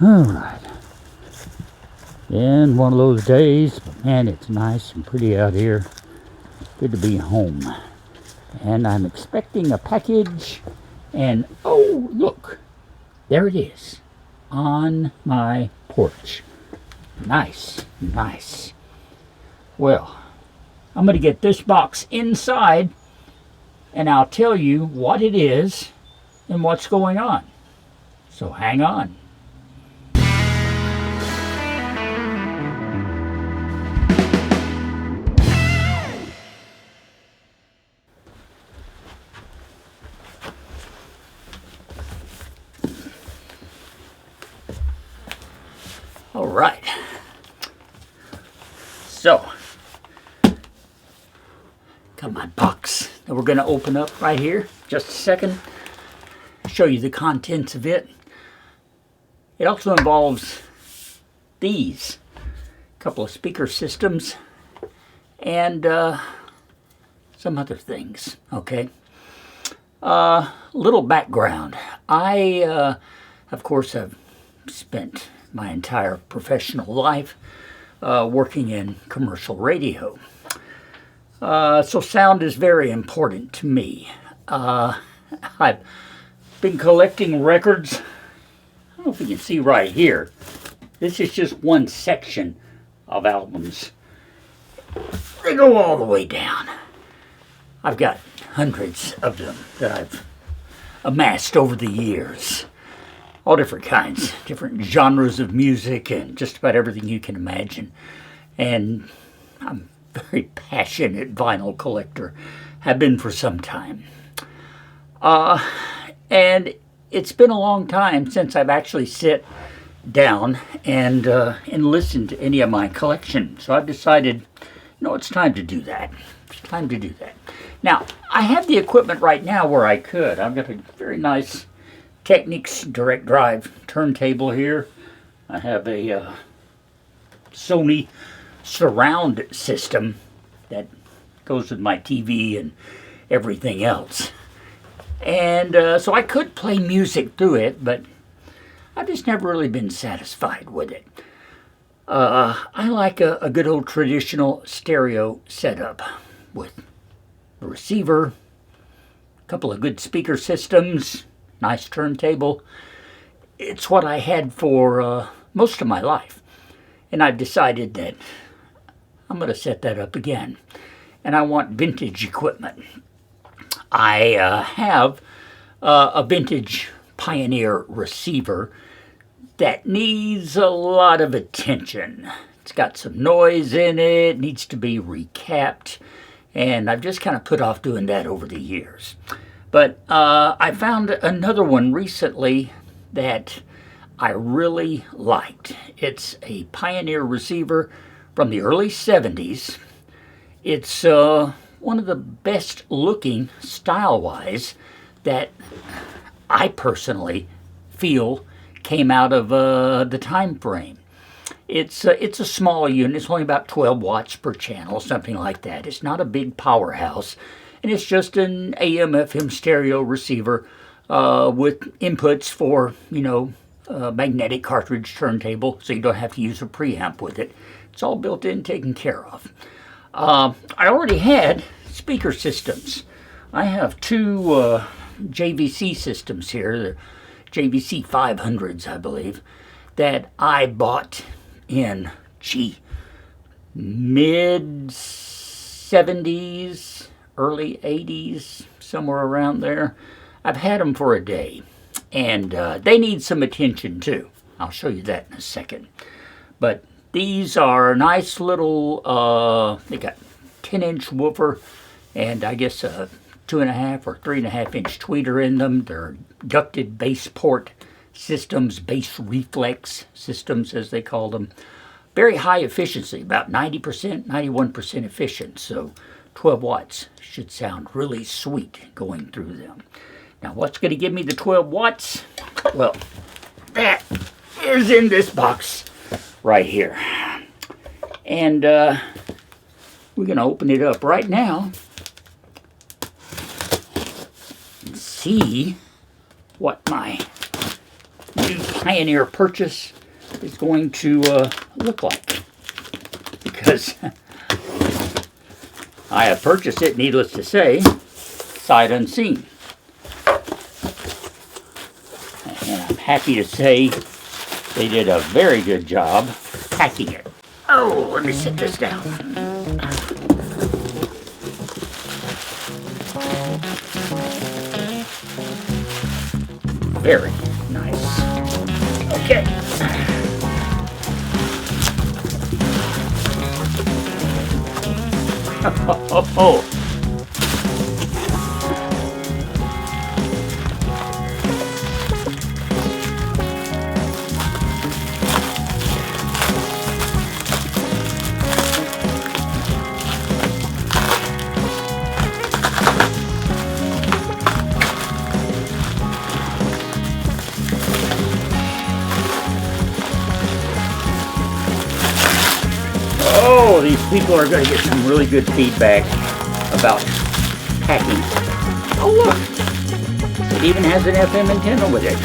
Alright. And one of those days, man, it's nice and pretty out here. Good to be home. And I'm expecting a package, and oh, look, there it is on my porch. Nice, nice. Well, I'm going to get this box inside, and I'll tell you what it is and what's going on. So hang on. All right. So, got my box that we're going to open up right here. Just a second. Show you the contents of it. It also involves these couple of speaker systems and some other things. Okay. Little background. I, of course, have spent my entire professional life working in commercial radio. So sound is very important to me. I've been collecting records. I don't know if you can see right here. This is just one section of albums. They go all the way down. I've got hundreds of them that I've amassed over the years. All different kinds, different genres of music, and just about everything you can imagine. And I'm a very passionate vinyl collector. Have been for some time. And it's been a long time since I've actually sat down and listened to any of my collection. So I've decided, it's time to do that. It's time to do that. Now, I have the equipment right now where I could. I've got a very nice Technics direct drive turntable here. I have a Sony surround system that goes with my TV and everything else. And so I could play music through it, but I've just never really been satisfied with it. I like a good old traditional stereo setup with a receiver, a couple of good speaker systems, nice turntable. It's what I had for most of my life. And I've decided that I'm going to set that up again. And I want vintage equipment. I have a vintage Pioneer receiver that needs a lot of attention. It's got some noise in it, needs to be recapped. And I've just kind of put off doing that over the years. But I found another one recently that I really liked. It's a Pioneer receiver from the early 70s. It's one of the best looking style-wise that I personally feel came out of the time frame. It's a small unit. It's only about 12 watts per channel, something like that. It's not a big powerhouse. And it's just an AM/FM stereo receiver with inputs for, magnetic cartridge turntable, so you don't have to use a preamp with it. It's all built in, taken care of. I already had speaker systems. I have two JVC systems here, the JVC 500s, I believe, that I bought in, mid-70s, early 80s, somewhere around there. I've had them for a day, and they need some attention too. I'll show you that in a second. But these are nice little, they got 10-inch woofer and I guess a 2.5 or 3.5-inch tweeter in them. They're ducted bass port systems, bass reflex systems as they call them. Very high efficiency, about 90%, 91% efficient. So 12 watts should sound really sweet going through them. Now what's going to give me the 12 watts? Well, that is in this box right here. And we're going to open it up right now and see what my new Pioneer purchase is going to look like. Because I have purchased it, needless to say, sight unseen. And I'm happy to say they did a very good job packing it. Oh, let me set this down. Very nice. Okay. Oh. Oh, these people are going to get some really good feedback about packing. Oh, look. It even has an FM antenna with it.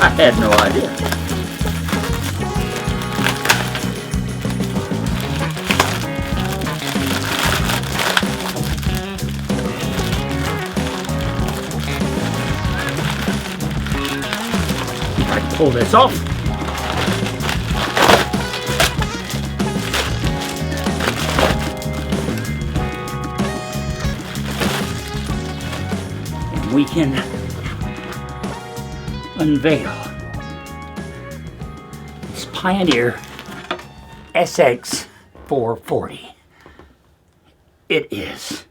I had no idea. I can pull this off. We can unveil this Pioneer SX440. It is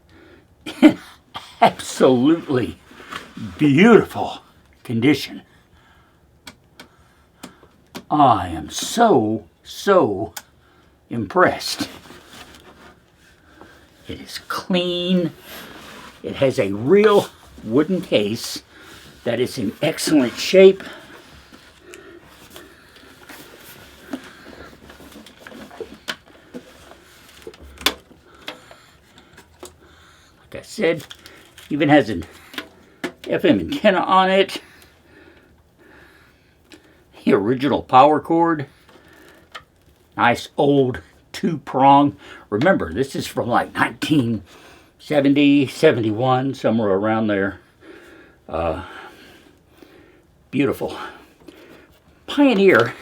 in absolutely beautiful condition. I am so impressed. It is clean. It has a real wooden case that is in excellent shape. Like I said, even has an FM antenna on it. The original power cord. Nice old 2-prong. Remember, this is from like 1970, 71, somewhere around there. Beautiful. Pioneer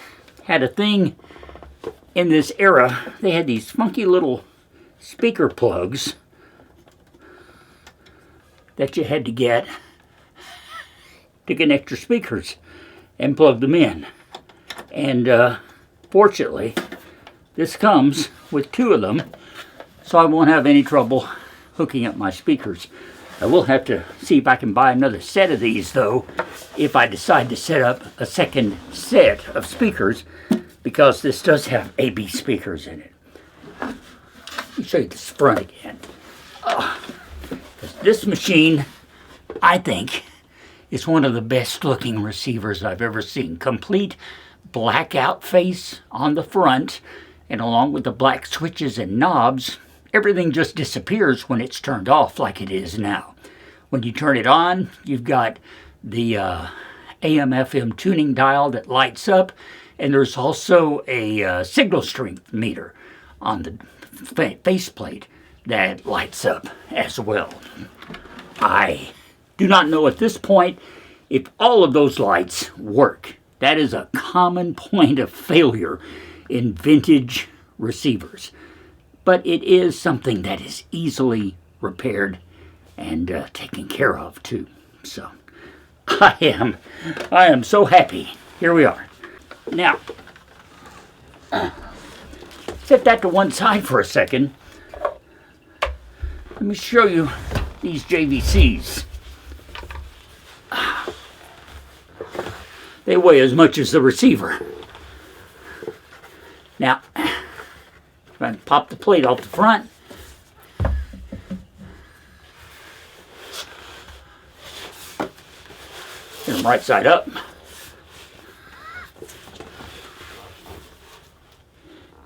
had a thing in this era. They had these funky little speaker plugs that you had to get to connect your speakers and plug them in. And fortunately, this comes with 2 of them, so I won't have any trouble hooking up my speakers. I will have to see if I can buy another set of these, though, if I decide to set up a second set of speakers, because this does have AB speakers in it. Let me show you this front again. This machine, I think, is one of the best looking receivers I've ever seen. Complete blackout face on the front, and along with the black switches and knobs, everything just disappears when it's turned off like it is now. When you turn it on, you've got the AM/FM tuning dial that lights up, and there's also a signal strength meter on the faceplate that lights up as well. I do not know at this point if all of those lights work. That is a common point of failure in vintage receivers. But it is something that is easily repaired and taken care of too. So I am so happy. Here we are. Now, set that to one side for a second. Let me show you these JVCs. They weigh as much as the receiver. Now, if I pop the plate off the front, turn them right side up,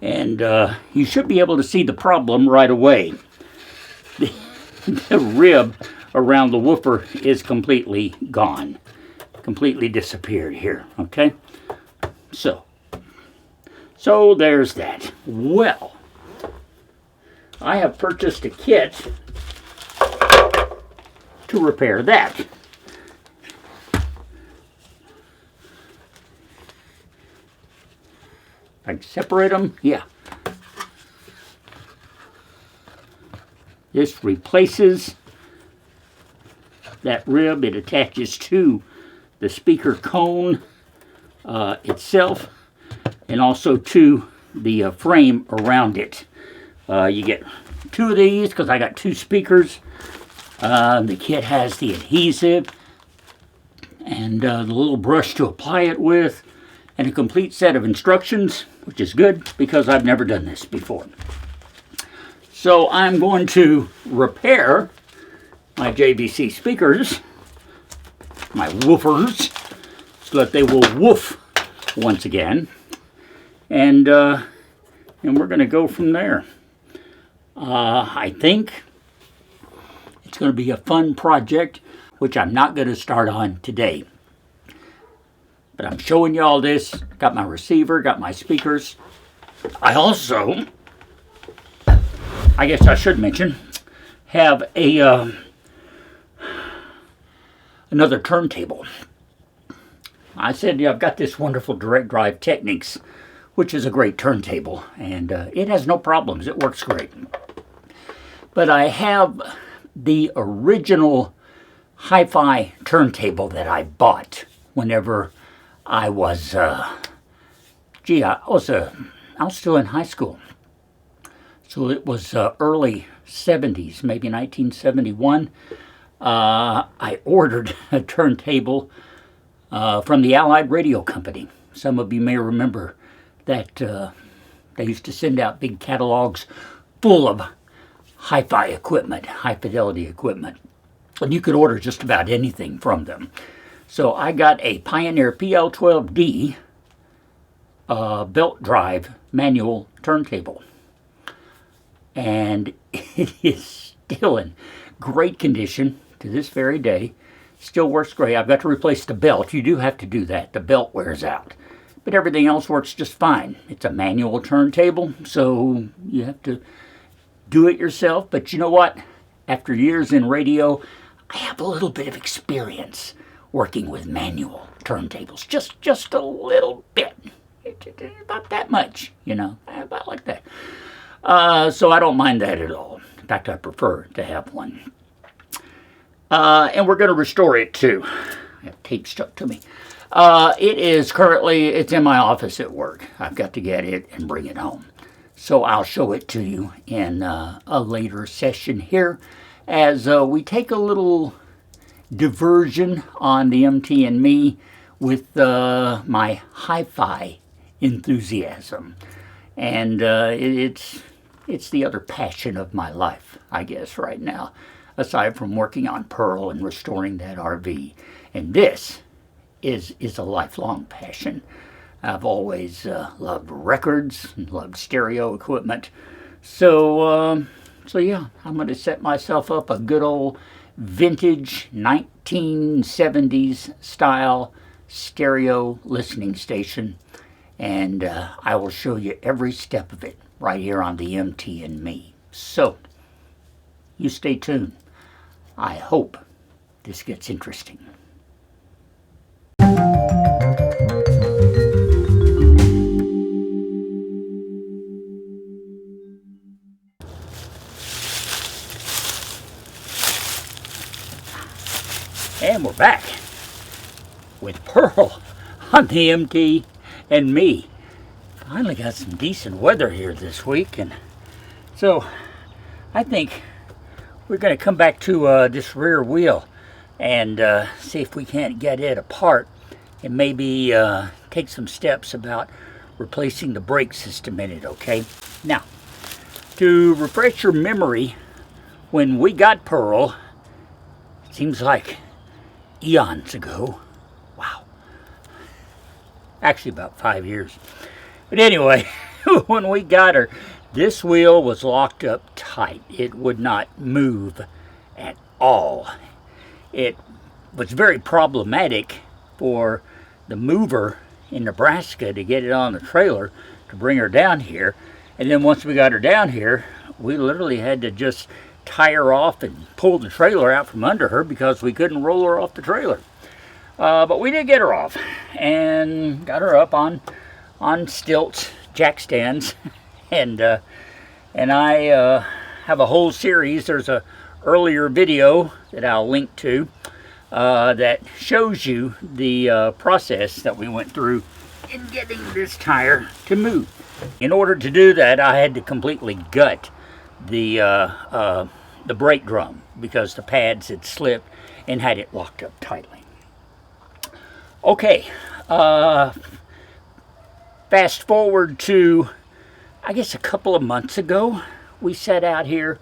and you should be able to see the problem right away. The rib around the woofer is completely gone. completely disappeared here, okay? So there's that. Well, I have purchased a kit to repair that. I can separate them, yeah. This replaces that rib. It attaches to the speaker cone itself, and also to the frame around it. You get two of these because I got two speakers. The kit has the adhesive and the little brush to apply it with, and a complete set of instructions, which is good because I've never done this before. So I'm going to repair my JVC speakers, my woofers, so that they will woof once again. And we're going to go from there. I think it's going to be a fun project, which I'm not going to start on today. But I'm showing you all this. Got my receiver, got my speakers. I also, I guess I should mention, have a another turntable. I said, yeah, I've got this wonderful Direct Drive Technics, which is a great turntable, and it has no problems. It works great. But I have the original hi-fi turntable that I bought whenever I was, I was still in high school. So it was early 70s, maybe 1971. I ordered a turntable from the Allied Radio Company. Some of you may remember that they used to send out big catalogs full of hi-fi equipment, high-fidelity equipment. And you could order just about anything from them. So I got a Pioneer PL12D belt drive manual turntable. And it is still in great condition to this very day. Still works great. I've got to replace the belt. You do have to do that. The belt wears out. But everything else works just fine. It's a manual turntable, so you have to do it yourself. But you know what? After years in radio, I have a little bit of experience working with manual turntables. Just a little bit. About that much, you know. About like that. So I don't mind that at all. In fact, I prefer to have one. And we're going to restore it too. I have tape stuck to me. It is currently, it's in my office at work. I've got to get it and bring it home. So I'll show it to you in a later session here as we take a little diversion on the MT and me with my hi-fi enthusiasm. And it's the other passion of my life, I guess, right now, aside from working on Pearl and restoring that RV. And this is a lifelong passion. I've always loved records and loved stereo equipment. So yeah, I'm going to set myself up a good old vintage 1970s style stereo listening station. And I will show you every step of it right here on the MT and me. So, you stay tuned. I hope this gets interesting. And we're back with Pearl on the MT and me. Finally got some decent weather here this week, and so I think we're going to come back to this rear wheel and see if we can't get it apart and maybe take some steps about replacing the brake system in it, okay? Now, to refresh your memory, when we got Pearl, it seems like eons ago. Wow. Actually about 5 years. But anyway, when we got her, this wheel was locked up tight. It would not move at all. It was very problematic for the mover in Nebraska to get it on the trailer to bring her down here. And then once we got her down here, we literally had to just tie her off and pull the trailer out from under her because we couldn't roll her off the trailer. But we did get her off and got her up on stilts, jack stands, and I have a whole series. There's a earlier video that I'll link to that shows you the process that we went through in getting this tire to move. In order to do that, I had to completely gut the brake drum because the pads had slipped and had it locked up tightly. Okay, fast forward to, I guess, a couple of months ago, we sat out here.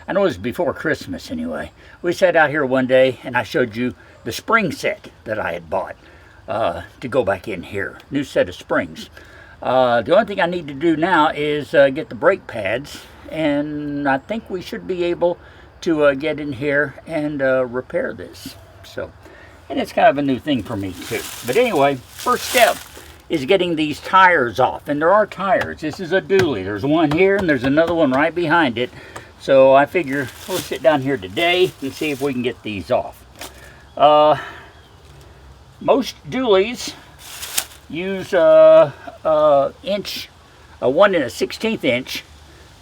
I know it was before Christmas anyway. We sat out here one day and I showed you the spring set that I had bought to go back in here. New set of springs. The only thing I need to do now is get the brake pads, and I think we should be able to get in here and repair this. So, and it's kind of a new thing for me too. But anyway, first step is getting these tires off. And there are tires. This is a dually. There's one here and there's another one right behind it. So I figure we'll sit down here today and see if we can get these off. Most dualies use a 1 1/16 inch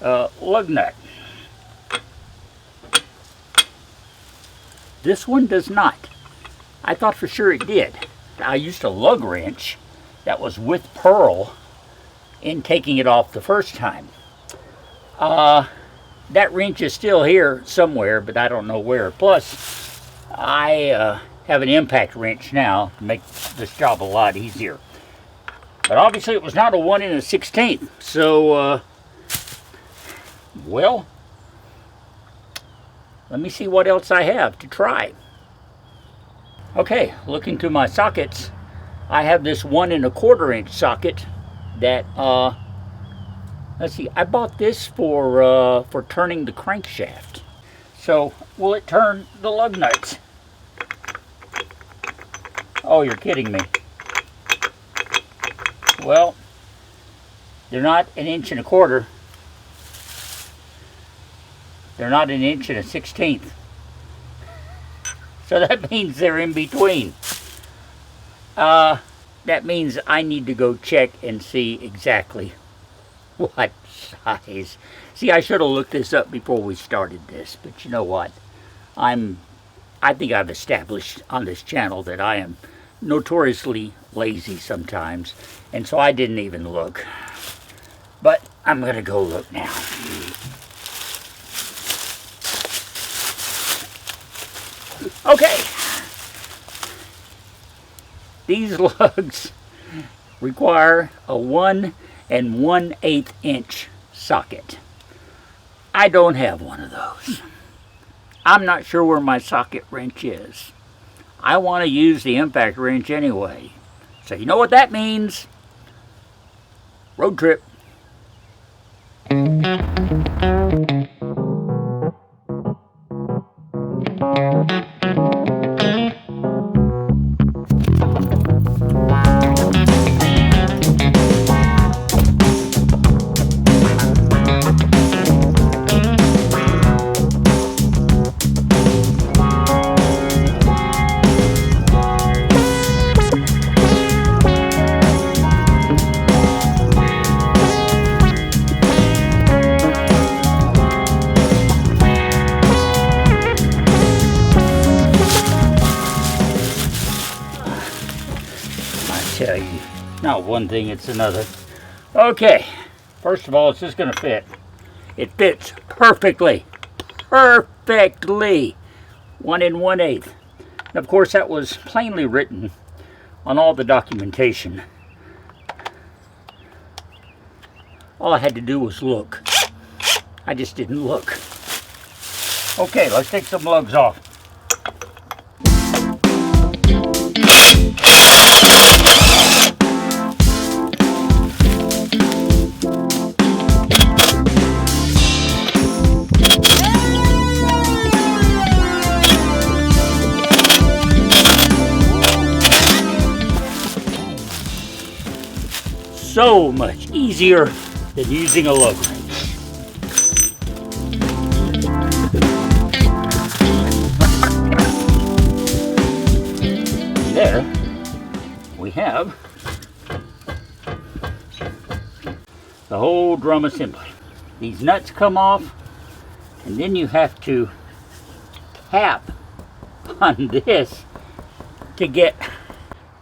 lug nut. This one does not. I thought for sure it did. I used a lug wrench that was with Pearl in taking it off the first time. That wrench is still here somewhere, but I don't know where. Plus, I have an impact wrench now to make this job a lot easier. But obviously it was not a 1 1/16. So, well, let me see what else I have to try. Okay, looking to my sockets, I have this 1 1/4 inch socket that, let's see, I bought this for turning the crankshaft. So, will it turn the lug nuts? Oh, you're kidding me. Well, they're not 1 1/4 inches. They're not 1 1/16 inches. So that means they're in between. That means I need to go check and see exactly what size. See, I should have looked this up before we started this, but you know what? I think I've established on this channel that I am notoriously lazy sometimes, and so I didn't even look. But I'm gonna go look now. Okay. These lugs require a 1 1/8 inch socket. I don't have one of those. I'm not sure where my socket wrench is. I want to use the impact wrench anyway. So you know what that means? Road trip. Tell you, not one thing, it's another. Okay, first of all, it's just going to fit. It fits perfectly. Perfectly. 1 1/8. And of course, that was plainly written on all the documentation. All I had to do was look. I just didn't look. Okay, let's take some lugs off. so much easier than using a lug wrench. There we have the whole drum assembly. These nuts come off, and then you have to tap on this to get,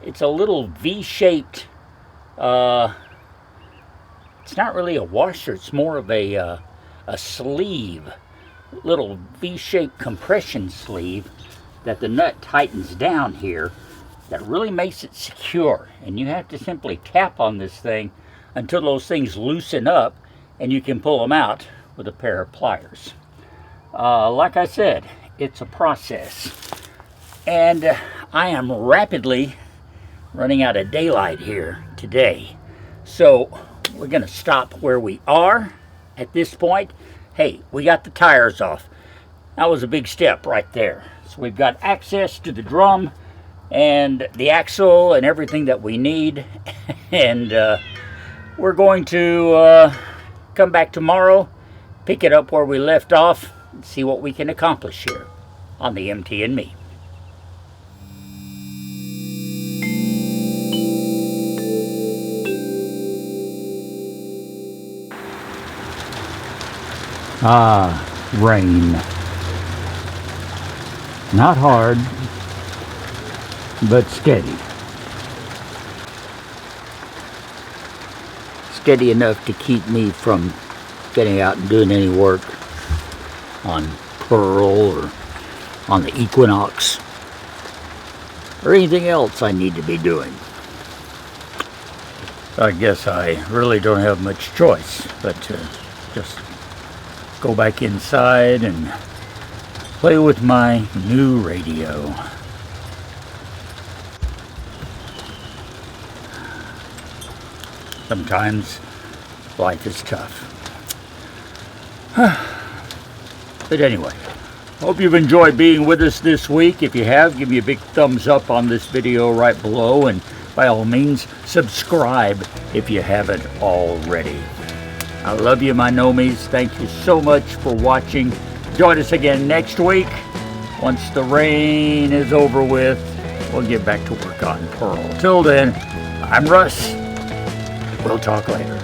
it's a little V-shaped, it's not really a washer, it's more of a sleeve, little V-shaped compression sleeve that the nut tightens down here that really makes it secure. And you have to simply tap on this thing until those things loosen up and you can pull them out with a pair of pliers. Like I said, it's a process. And I am rapidly running out of daylight here today. So we're gonna stop where we are at this point. Hey, we got the tires off. That was a big step right there. So we've got access to the drum and the axle and everything that we need. And we're going to come back tomorrow, pick it up where we left off, and see what we can accomplish here on the MT and Me. Ah, rain. Not hard, but steady. Steady enough to keep me from getting out and doing any work on Pearl or on the Equinox or anything else I need to be doing. I guess I really don't have much choice but to just go back inside and play with my new radio. Sometimes life is tough. But anyway, hope you've enjoyed being with us this week. If you have, give me a big thumbs up on this video right below, and by all means, subscribe if you haven't already. I love you, my nomies. Thank you so much for watching. Join us again next week. Once the rain is over with, we'll get back to work on Pearl. Till then, I'm Russ. We'll talk later.